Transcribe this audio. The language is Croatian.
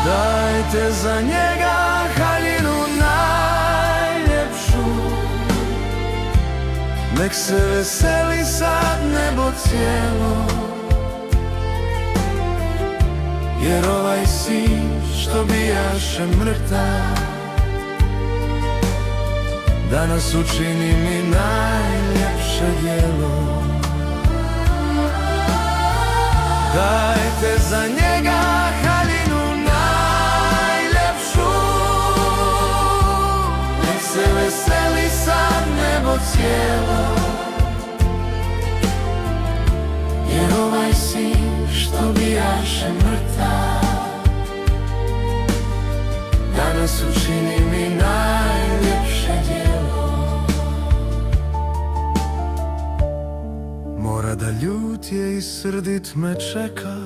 Dajte za njega haljinu najljepšu, nek se veseli sad nebo cijelo, jer ovaj sin što bijaše mrtav danas učini mi najljepše djelo. Dajte za njega haljinu najljepšu, nek se veseli sad nebo cijelo, jer ovaj sin što bijaše mrtav danas učini mi najljepše djelo. Mora da ljut je i srdit me čeka,